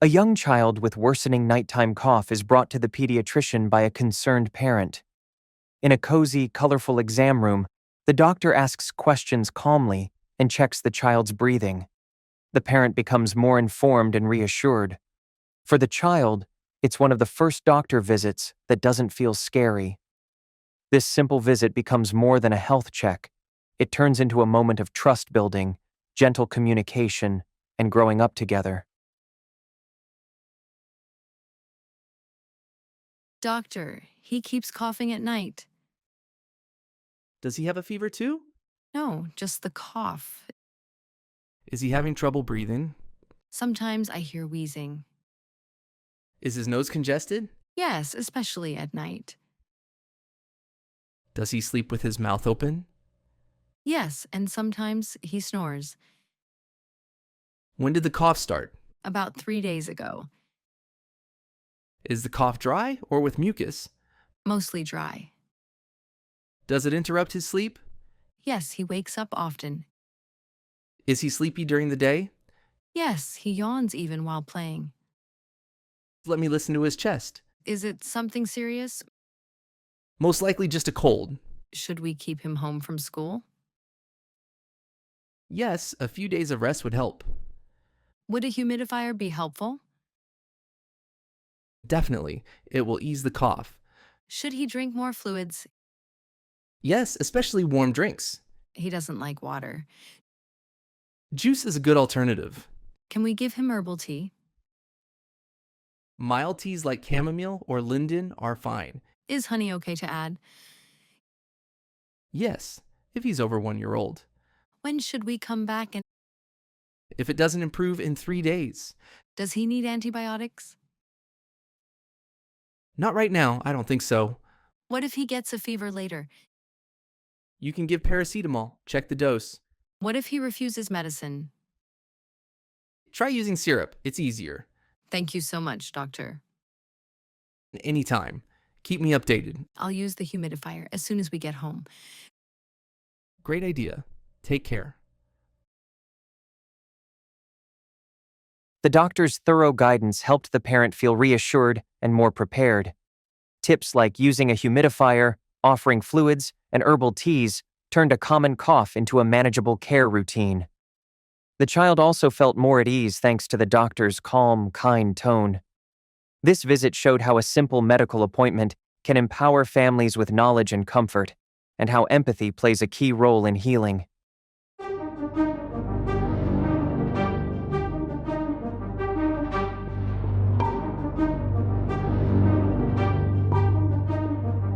A young child with worsening nighttime cough is brought to the pediatrician by a concerned parent. In a cozy, colorful exam room, the doctor asks questions calmly and checks the child's breathing. The parent becomes more informed and reassured. For the child, it's one of the first doctor visits that doesn't feel scary. This simple visit becomes more than a health check. It turns into a moment of trust building, gentle communication, and growing up together. Doctor, he keeps coughing at night. Does he have a fever too? No, just the cough. Is he having trouble breathing? Sometimes I hear wheezing. Is his nose congested? Yes, especially at night. Does he sleep with his mouth open? Yes, and sometimes he snores. When did the cough start? About 3 days ago. Is the cough dry or with mucus? Mostly dry. Does it interrupt his sleep? Yes, he wakes up often. Is he sleepy during the day? Yes, he yawns even while playing. Let me listen to his chest. Is it something serious? Most likely just a cold. Should we keep him home from school? Yes, a few days of rest would help. Would a humidifier be helpful? Definitely. It will ease the cough. Should he drink more fluids? Yes, especially warm drinks. He doesn't like water. Juice is a good alternative. Can we give him herbal tea? Mild teas like chamomile or linden are fine. Is honey okay to add? Yes, if he's over 1 year old. When should we come back and If it doesn't improve in 3 days. does he need antibiotics? Not right now, I don't think so. What if he gets a fever later? You can give paracetamol. Check the dose. What if he refuses medicine? Try using syrup. It's easier. Thank you so much, doctor. Anytime. Keep me updated. I'll use the humidifier as soon as we get home. Great idea. Take care. The doctor's thorough guidance helped the parent feel reassured and more prepared. Tips like using a humidifier, offering fluids, and herbal teas turned a common cough into a manageable care routine. The child also felt more at ease thanks to the doctor's calm, kind tone. This visit showed how a simple medical appointment can empower families with knowledge and comfort, and how empathy plays a key role in healing.